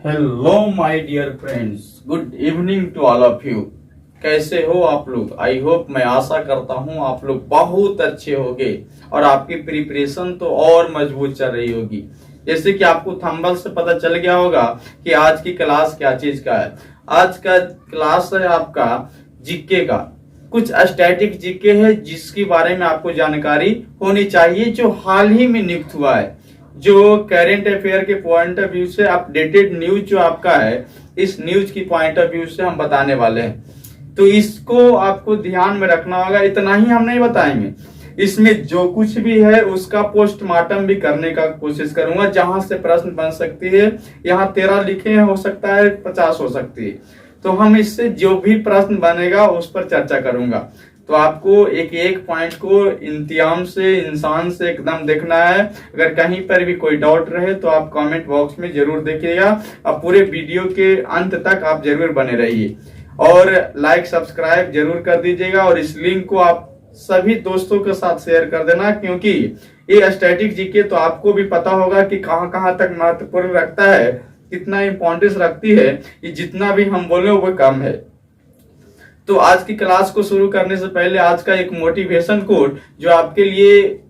Hello my dear friends, good evening to all of you. कैसे हो आप लोग? आई होप, मैं आशा करता हूँ आप लोग बहुत अच्छे होंगे और आपकी प्रिपरेशन तो और मजबूत चल रही होगी। जैसे कि आपको थंबनेल से पता चल गया होगा कि आज की क्लास क्या चीज का है। आज का क्लास है आपका जीके का। कुछ स्टैटिक जीके है जिसके बारे में आपको जानकारी होनी चाहिए, जो हाल ही में नियुक्त हुआ है, जो करंट अफेयर के पॉइंट ऑफ व्यू से अपडेटेड न्यूज जो आपका है, इस न्यूज की पॉइंट ऑफ व्यू से हम बताने वाले हैं। तो इसको आपको ध्यान में रखना होगा। इतना ही हम नहीं बताएंगे, इसमें जो कुछ भी है उसका पोस्टमार्टम भी करने का कोशिश करूंगा। जहां से प्रश्न बन सकती है, यहाँ 13 लिखे हैं, हो सकता है 50 हो सकती है, तो हम इससे जो भी प्रश्न बनेगा उस पर चर्चा करूंगा। तो आपको एक एक पॉइंट को इंतजाम से, इंसान से एकदम देखना है। अगर कहीं पर भी कोई डाउट रहे तो आप कमेंट बॉक्स में जरूर देखिएगा और पूरे वीडियो के अंत तक आप जरूर बने रहिए और लाइक सब्सक्राइब जरूर कर दीजिएगा। और इस लिंक को आप सभी दोस्तों के साथ शेयर कर देना, क्योंकि ये स्टैटिक जीके तो आपको भी पता होगा कि कहाँ कहाँ तक महत्वपूर्ण रखता है, कितना इंपॉर्टेंस रखती है। ये जितना भी हम बोले वो कम है। तो आज की क्लास को शुरू करने से पहले आज का एक मोटिवेशन कोट जो आपके लिए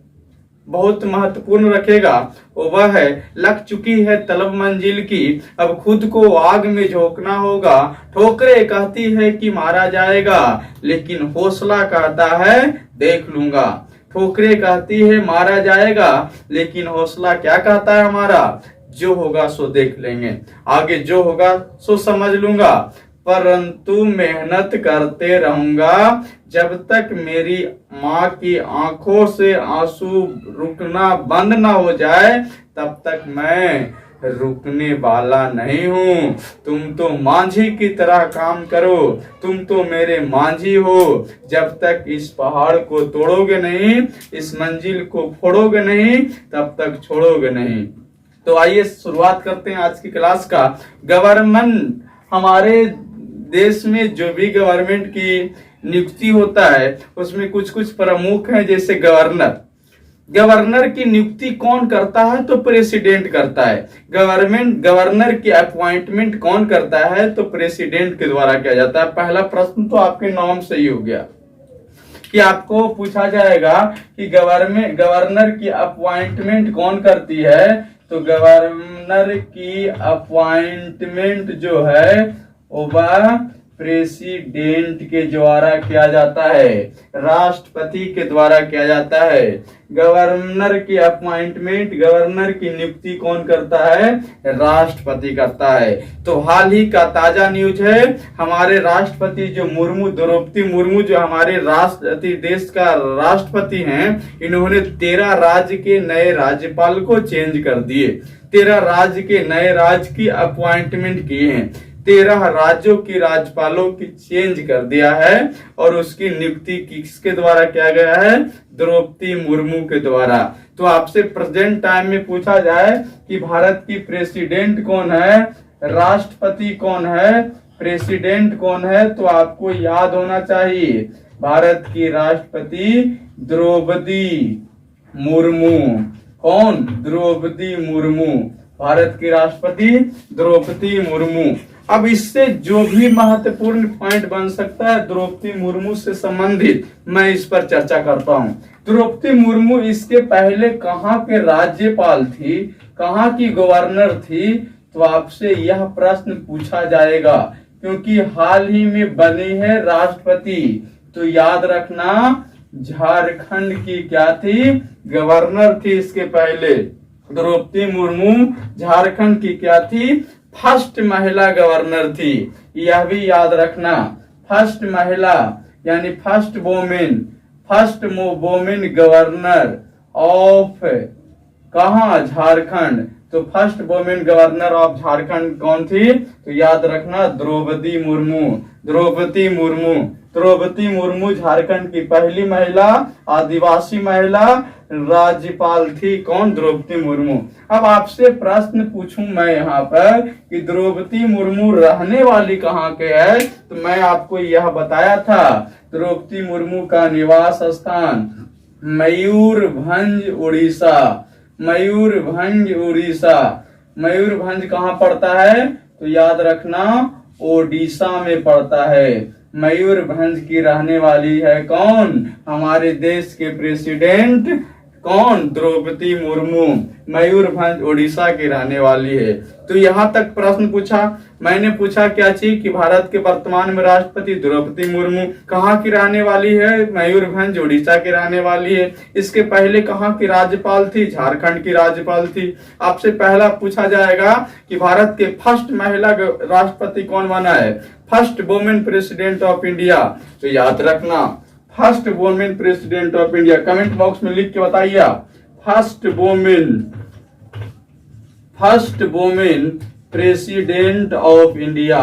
बहुत महत्वपूर्ण रखेगा, वह है, लग चुकी है तलब मंजिल की, अब खुद को आग में झोंकना होगा। ठोकरें कहती है कि मारा जाएगा, लेकिन हौसला कहता है देख लूंगा। ठोकरें कहती है मारा जाएगा, लेकिन हौसला क्या कहता है हमारा? जो होगा सो देख लेंगे, आगे जो होगा सो समझ लूंगा। परंतु मेहनत करते रहूंगा जब तक मेरी माँ की आंखों से आंसू रुकना बंद ना हो जाए, तब तक मैं रुकने वाला नहीं हूँ। तुम तो मांझी की तरह काम करो, तुम तो मेरे मांझी हो। जब तक इस पहाड़ को तोड़ोगे नहीं, इस मंजिल को फोड़ोगे नहीं, तब तक छोड़ोगे नहीं। तो आइए शुरुआत करते हैं आज की क्लास का। गवर्नमेंट, हमारे देश में जो भी गवर्नमेंट की नियुक्ति होता है उसमें कुछ कुछ प्रमुख हैं, जैसे गवर्नर। गवर्नर की नियुक्ति कौन करता है? तो प्रेसिडेंट करता है। गवर्नर की अपॉइंटमेंट कौन करता है? तो प्रेसिडेंट के द्वारा किया जाता है। पहला प्रश्न तो आपके नाम से ही हो गया कि आपको पूछा जाएगा कि गवर्नर की अपॉइंटमेंट कौन करती है। तो गवर्नर की अपॉइंटमेंट जो है वह प्रेसिडेंट के द्वारा किया जाता है, राष्ट्रपति के द्वारा किया जाता है। गवर्नर की अपॉइंटमेंट, गवर्नर की नियुक्ति कौन करता है? राष्ट्रपति करता है। तो हाल ही का ताजा न्यूज है, हमारे राष्ट्रपति जो द्रौपदी मुर्मू, जो हमारे राष्ट्रपति, देश का राष्ट्रपति हैं, इन्होंने 13 राज्य के नए राज्यपाल को चेंज कर दिए। 13 राज्य के नए राज्य की अपॉइंटमेंट किए हैं, 13 राज्यों की राज्यपालों की चेंज कर दिया है। और उसकी नियुक्ति किसके द्वारा किया गया है? द्रौपदी मुर्मू के द्वारा। तो आपसे प्रेजेंट टाइम में पूछा जाए कि भारत की प्रेसिडेंट कौन है, राष्ट्रपति कौन है, प्रेसिडेंट कौन है, तो आपको याद होना चाहिए भारत की राष्ट्रपति द्रौपदी मुर्मू। कौन? द्रौपदी मुर्मू, भारत की राष्ट्रपति द्रौपदी मुर्मू। अब इससे जो भी महत्वपूर्ण पॉइंट बन सकता है द्रौपदी मुर्मू से संबंधित, मैं इस पर चर्चा करता हूं। द्रौपदी मुर्मू इसके पहले कहाँ के राज्यपाल थी, कहाँ की गवर्नर थी? तो आपसे यह प्रश्न पूछा जाएगा, क्योंकि हाल ही में बनी है राष्ट्रपति। तो याद रखना, झारखंड की क्या थी? गवर्नर थी। इसके पहले द्रौपदी मुर्मू झारखंड की क्या थी? फर्स्ट महिला गवर्नर थी। यह भी याद रखना, फर्स्ट महिला यानी फर्स्ट वोमेन गवर्नर ऑफ कहाँ? झारखंड। तो first women governor of Jharkhand कौन थी? तो याद रखना, द्रौपदी मुर्मू। द्रौपदी मुर्मू, द्रौपदी मुर्मू झारखंड की पहली महिला, आदिवासी महिला राज्यपाल थी। कौन? द्रौपदी मुर्मू। अब आपसे प्रश्न पूछूं मैं यहाँ पर कि द्रौपदी मुर्मू रहने वाली कहाँ के है? तो मैं आपको यह बताया था, द्रौपदी मुर्मू का निवास स्थान मयूरभंज उड़ीसा, मयूरभंज उड़ीसा। मयूरभंज कहाँ पड़ता है? तो याद रखना ओडिशा में पड़ता है। मयूरभंज की रहने वाली है कौन? हमारे देश के प्रेसिडेंट कौन? द्रौपदी मुर्मू। मयूरभंज ओडिशा की रहने वाली है। तो यहाँ तक प्रश्न पूछा, मैंने पूछा क्या चीज कि भारत के वर्तमान में राष्ट्रपति द्रौपदी मुर्मू कहाँ की रहने वाली है? मयूरभंज ओडिशा की रहने वाली है। इसके पहले कहाँ की राज्यपाल थी? झारखंड की राज्यपाल थी। आपसे पहला पूछा जाएगा कि भारत के फर्स्ट महिला राष्ट्रपति कौन बना है? First women president of India. तो याद रखना first women president of India. Comment box में लिख के बताइए first women president of India.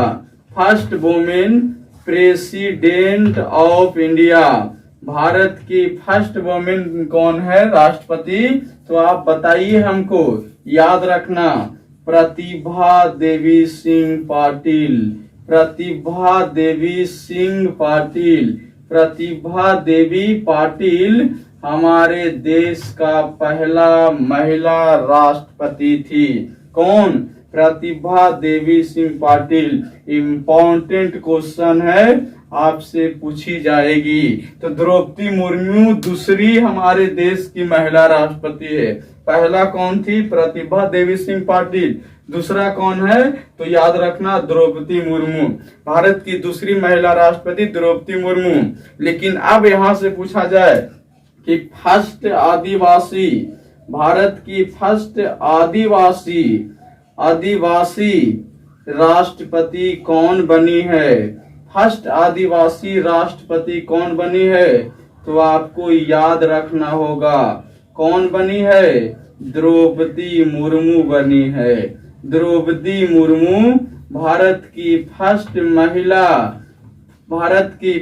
First women president of India. Bharat की फर्स्ट वुमेन कौन है राष्ट्रपति? तो आप बताइए हमको। याद रखना प्रतिभा देवी सिंह पाटिल। प्रतिभा देवी सिंह पाटिल। प्रतिभा देवी पाटिल हमारे देश का पहला महिला राष्ट्रपति थी। कौन? प्रतिभा देवी सिंह पाटिल। इम्पोर्टेंट क्वेश्चन है, आपसे पूछी जाएगी। तो द्रौपदी मुर्मू दूसरी हमारे देश की महिला राष्ट्रपति है। पहला कौन थी? प्रतिभा देवी सिंह पाटिल। दूसरा कौन है? तो याद रखना द्रौपदी मुर्मू। भारत की दूसरी महिला राष्ट्रपति द्रौपदी मुर्मू। लेकिन अब यहां से पूछा जाए कि फर्स्ट आदिवासी, भारत की फर्स्ट आदिवासी राष्ट्रपति कौन बनी है? फर्स्ट आदिवासी राष्ट्रपति कौन बनी है? तो आपको याद रखना होगा कौन बनी है? द्रौपदी मुर्मू बनी है। द्रौपदी मुर्मू भारत की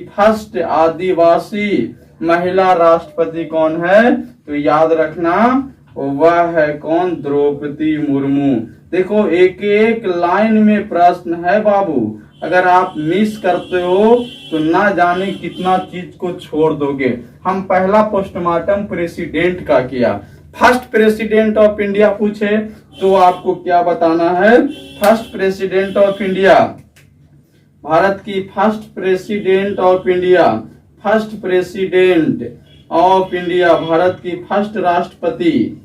फर्स्ट आदिवासी महिला राष्ट्रपति कौन है? तो याद रखना वह है कौन? द्रौपदी मुर्मू। देखो एक एक लाइन में प्रश्न है बाबू, अगर आप मिस करते हो तो ना जाने कितना चीज को छोड़ दोगे। हम पहला पोस्टमार्टम प्रेसिडेंट का किया। फर्स्ट प्रेसिडेंट ऑफ इंडिया पूछे तो आपको क्या बताना है? First president of India, Bharat की first president of India. First president of India, Bharat की फर्स्ट राष्ट्रपति,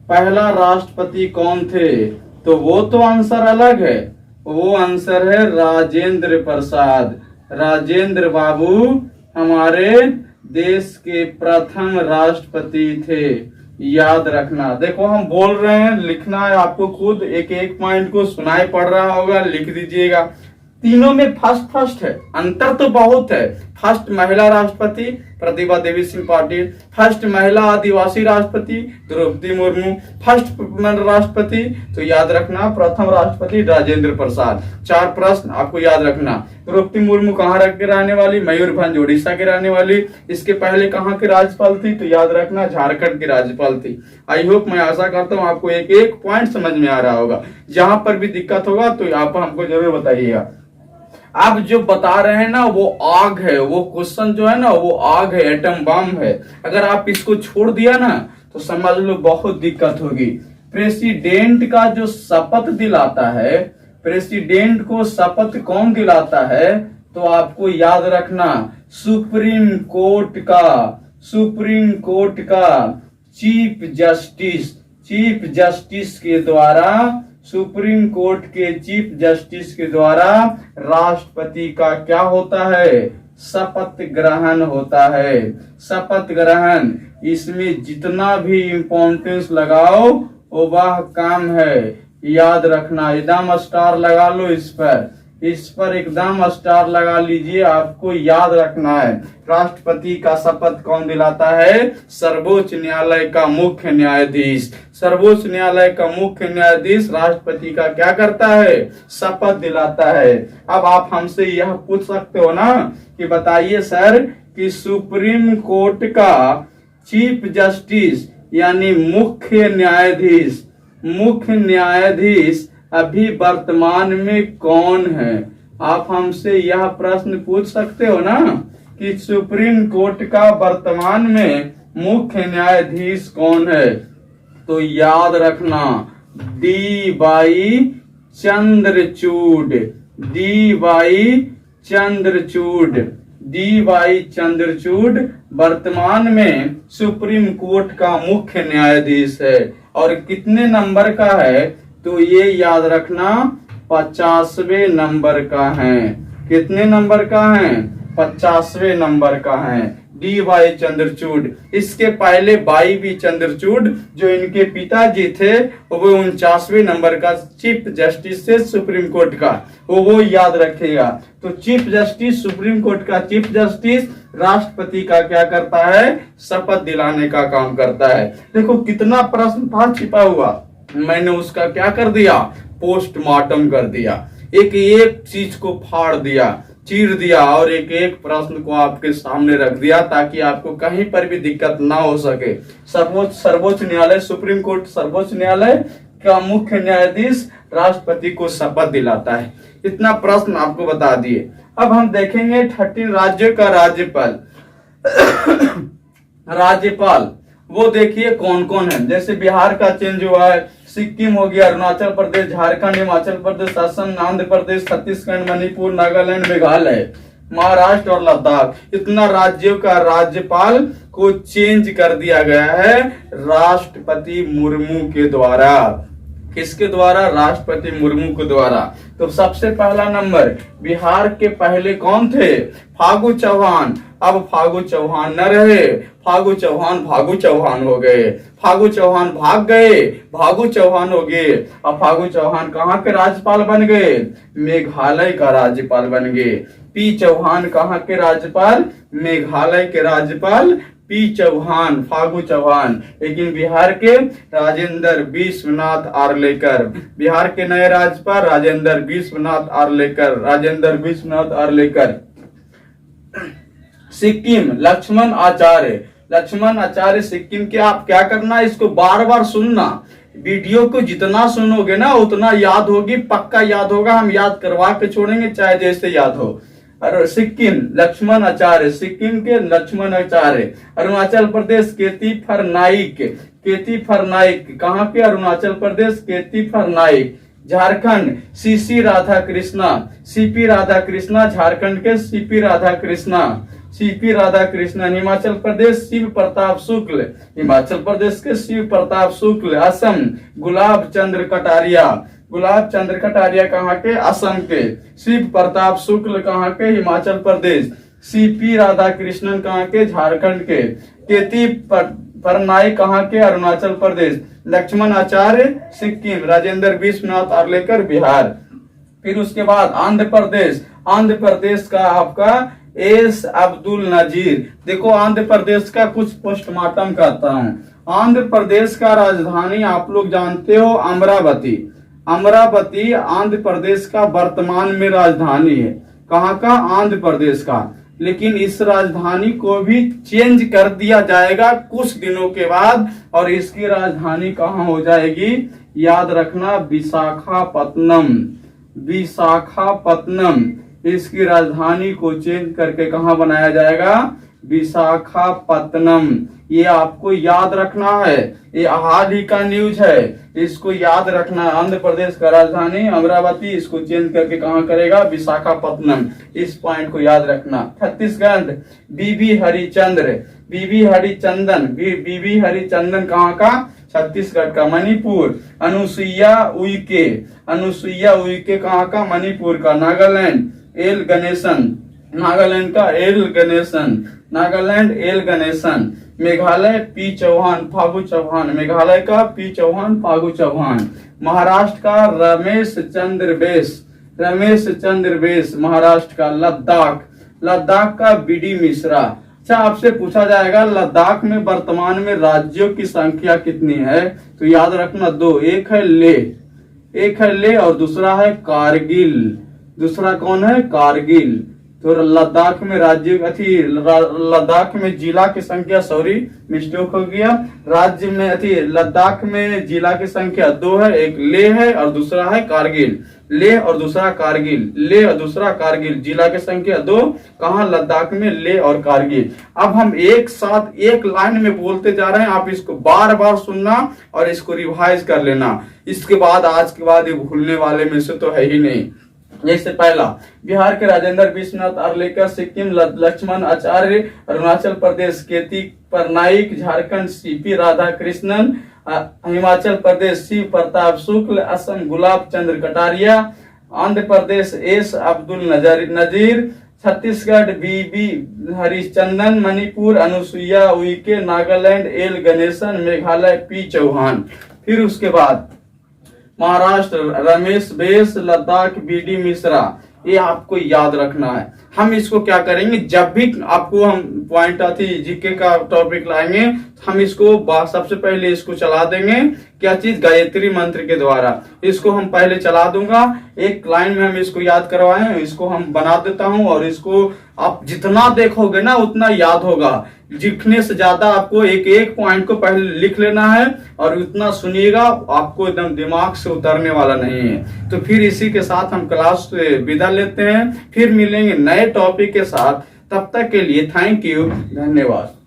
पहला राष्ट्रपति कौन थे? तो वो तो आंसर अलग है, वो आंसर है राजेंद्र प्रसाद। राजेंद्र बाबू हमारे देश के प्रथम राष्ट्रपति थे। याद रखना। देखो हम बोल रहे हैं, लिखना है आपको खुद, एक एक पॉइंट को सुनाई पड़ रहा होगा, लिख दीजिएगा। तीनों में फर्स्ट है, अंतर तो बहुत है। फर्स्ट महिला राष्ट्रपति प्रतिभा देवी सिंह पाटिल, फर्स्ट महिला आदिवासी राष्ट्रपति द्रौपदी मुर्मू, फर्स्ट राष्ट्रपति तो याद रखना प्रथम राष्ट्रपति राजेंद्र प्रसाद। 4 प्रश्न आपको याद रखना। द्रौपदी मुर्मू कहाँ के रहने वाली? मयूरभंज ओडिशा के रहने वाली। इसके पहले कहाँ की राज्यपाल थी? तो याद रखना झारखंड की राज्यपाल थी। आई होप, मैं आशा करता हूँ आपको एक एक पॉइंट समझ में आ रहा होगा। जहां पर भी दिक्कत होगा तो आप हमको जरूर बताइएगा। आप जो बता रहे हैं ना वो आग है, वो क्वेश्चन जो है ना वो आग है, एटम बम है। अगर आप इसको छोड़ दिया ना तो समझ लो बहुत दिक्कत होगी। प्रेसिडेंट का जो शपथ दिलाता है, प्रेसिडेंट को शपथ कौन दिलाता है? तो आपको याद रखना सुप्रीम कोर्ट का चीफ जस्टिस के द्वारा, सुप्रीम कोर्ट के चीफ जस्टिस के द्वारा राष्ट्रपति का क्या होता है? शपथ ग्रहण होता है। शपथ ग्रहण, इसमें जितना भी इम्पोर्टेंस लगाओ वो वह काम है। याद रखना, एकदम स्टार लगा लो इस पर एकदम स्टार लगा लीजिए। आपको याद रखना है राष्ट्रपति का शपथ कौन दिलाता है? सर्वोच्च न्यायालय का मुख्य न्यायाधीश। सर्वोच्च न्यायालय का मुख्य न्यायाधीश राष्ट्रपति का क्या करता है? शपथ दिलाता है। अब आप हमसे यह पूछ सकते हो ना कि बताइए सर कि सुप्रीम कोर्ट का चीफ जस्टिस यानी मुख्य न्यायाधीश अभी वर्तमान में कौन है? आप हमसे यह प्रश्न पूछ सकते हो ना कि सुप्रीम कोर्ट का वर्तमान में मुख्य न्यायाधीश कौन है? तो याद रखना D Y Chandrachud, D Y Chandrachud, D Y Chandrachud वर्तमान में सुप्रीम कोर्ट का मुख्य न्यायाधीश है। और कितने नंबर का है तो ये याद रखना 50वें नंबर का है। कितने नंबर का है? 50वें नंबर का है डी वाई चंद्रचूड। इसके पहले वाई बी चंद्रचूड जो इनके पिताजी थे वो 49वें नंबर का चीफ जस्टिस थे सुप्रीम कोर्ट का, वो याद रखेगा। तो चीफ जस्टिस, सुप्रीम कोर्ट का चीफ जस्टिस राष्ट्रपति का क्या करता है? शपथ दिलाने का काम करता है। देखो कितना प्रश्न था छिपा हुआ, मैंने उसका क्या कर दिया? पोस्टमार्टम कर दिया, एक एक चीज को फाड़ दिया, चीर दिया और एक एक प्रश्न को आपके सामने रख दिया ताकि आपको कहीं पर भी दिक्कत ना हो सके। सर्वोच्च न्यायालय, सुप्रीम कोर्ट सर्वोच्च न्यायालय का मुख्य न्यायाधीश राष्ट्रपति को शपथ दिलाता है। इतना प्रश्न आपको बता दिए। अब हम देखेंगे 13 राज्यों का राज्यपाल। राज्यपाल वो देखिए कौन कौन है। जैसे बिहार का चेंज हुआ है, सिक्किम हो गया, अरुणाचल प्रदेश, झारखंड, हिमाचल प्रदेश, असम, आंध्र प्रदेश, छत्तीसगढ़, मणिपुर, नागालैंड, मेघालय, महाराष्ट्र और लद्दाख। इतना राज्यों का राज्यपाल को चेंज कर दिया गया है राष्ट्रपति मुर्मू के द्वारा। किसके द्वारा? राष्ट्रपति मुर्मू के द्वारा। तो सबसे पहला नंबर बिहार के पहले कौन थे? फागू चौहान। अब फागू चौहान न रहे, फागू चौहान भागू चौहान हो गए। फागू चौहान भाग गए, भागू चौहान हो गए। अब फागू चौहान कहाँ के राज्यपाल बन गए? मेघालय का राज्यपाल बन गए। पी चौहान कहाँ के राज्यपाल? मेघालय के राज्यपाल पी चौहान, फागू चौहान। लेकिन बिहार के राजेंद्र विश्वनाथ आर्लेकर, बिहार के नए राज्यपाल राजेंद्र विश्वनाथ आर्लेकर, राजेंद्र विश्वनाथ आर्लेकर। सिक्किम लक्ष्मण आचार्य, लक्ष्मण आचार्य सिक्किम के। आप क्या करना, इसको बार बार सुनना, वीडियो को जितना सुनोगे ना उतना याद होगी, पक्का याद होगा। हम याद करवा के छोड़ेंगे चाहे जैसे याद हो। और सिक्किम लक्ष्मण आचार्य, सिक्किम के लक्ष्मण आचार्य। अरुणाचल प्रदेश केती फरनाइक, केती फरनाइक कहाँ के? अरुणाचल प्रदेश केती फरनाइक। झारखंड सीसी राधा कृष्णा, सीपी राधा कृष्णा, झारखंड के सीपी राधा कृष्णा, सीपी राधा कृष्णन। हिमाचल प्रदेश शिव प्रताप शुक्ल, हिमाचल प्रदेश के शिव प्रताप शुक्ल। असम गुलाब चंद्र कटारिया, गुलाब चंद्र कटारिया कहाँ के? असम के। शिव प्रताप शुक्ल कहाँ के? हिमाचल प्रदेश। सीपी राधा कृष्णन कहाँ के? झारखंड के। केती फरनाइक कहाँ के? अरुणाचल प्रदेश। लक्ष्मण आचार्य सिक्किम, राजेंद्र विश्वनाथ आर्लेकर बिहार। फिर उसके बाद आंध्र प्रदेश, आंध्र प्रदेश का आपका एस अब्दुल नजीर। देखो आंध्र प्रदेश का कुछ पोस्टमार्टम करता हूँ। आंध्र प्रदेश का राजधानी आप लोग जानते हो अमरावती। अमरावती आंध्र प्रदेश का वर्तमान में राजधानी है। कहाँ का? आंध्र प्रदेश का। लेकिन इस राजधानी को भी चेंज कर दिया जाएगा कुछ दिनों के बाद, और इसकी राजधानी कहाँ हो जाएगी? याद रखना विशाखापत्तनम, विशाखापत्तनम। इसकी राजधानी को चेंज करके कहाँ बनाया जाएगा? विशाखापत्तनम। ये आपको याद रखना है, ये हाल ही का न्यूज है, इसको याद रखना। आंध्र प्रदेश का राजधानी अमरावती, इसको चेंज करके कहाँ करेगा? विशाखापत्तनम। इस पॉइंट को याद रखना। छत्तीसगढ़ बीबी हरिचंद्र, बीबी हरिचंदन, बीबी हरिचंदन कहाँ का? छत्तीसगढ़ का। मणिपुर अनुसुईया उइके, अनुसुईया उइके कहाँ का? मणिपुर का। नागालैंड एल गणेशन, नागालैंड का L Ganesan, Nagaland L Ganesan. Meghalaya P Chauhan, Phagu Chauhan, Meghalaya का पी चौहान, फागू चौहान। महाराष्ट्र का रमेश चंद्र बेस, रमेश चंद्र बेस महाराष्ट्र का। लद्दाख, लद्दाख का बीडी मिश्रा। अच्छा आपसे पूछा जाएगा लद्दाख में वर्तमान में राज्यों की संख्या कितनी है? तो याद रखना दो, एक है ले, एक है ले और दूसरा है कारगिल। दूसरा कौन है? कारगिल। तो लद्दाख में राज्य लद्दाख में जिला की संख्या, सॉरी मिस्टेक हो गया, राज्य में लद्दाख में जिला की संख्या 2 है, एक लेह है और दूसरा है कारगिल। लेह और दूसरा कारगिल, लेह और दूसरा कारगिल, जिला की संख्या 2 कहाँ, लद्दाख में लेह और कारगिल। अब हम एक साथ एक लाइन में बोलते जा रहे हैं, आप इसको बार बार सुनना और इसको रिवाइज कर लेना। इसके बाद आज के बाद ये भूलने वाले में से तो है ही नहीं। जैसे पहला, बिहार के राजेंद्र विश्वनाथ अर्लेकर, सिक्किम लक्ष्मण आचार्य, अरुणाचल प्रदेश केती परनाइक, झारखंड सीपी राधाकृष्णन, हिमाचल प्रदेश शिव प्रताप शुक्ल, असम गुलाब चंद्र कटारिया, आंध्र प्रदेश एस अब्दुल नजीर, छत्तीसगढ़ बीबी हरिश्चंदन, मणिपुर अनुसुईया उइके, नागालैंड एल गणेशन, मेघालय पी चौहान। फिर उसके बाद महाराष्ट्र रमेश बेस, लद्दाख बीडी मिश्रा। ये आपको याद रखना है। हम इसको क्या करेंगे, जब भी आपको हम पॉइंट जीके का टॉपिक लाएंगे, हम इसको सबसे पहले इसको चला देंगे, क्या चीज, गायत्री मंत्र के द्वारा इसको हम पहले चला दूंगा। एक लाइन में हम इसको याद करवाएं, इसको हम बना देता हूं और इसको आप जितना देखोगे ना उतना याद होगा। लिखने से ज्यादा आपको एक एक पॉइंट को पहले लिख लेना है और उतना सुनिएगा, आपको एकदम दिमाग से उतरने वाला नहीं है। तो फिर इसी के साथ हम क्लास से विदा लेते हैं, फिर मिलेंगे नए टॉपिक के साथ। तब तक के लिए थैंक यू, धन्यवाद।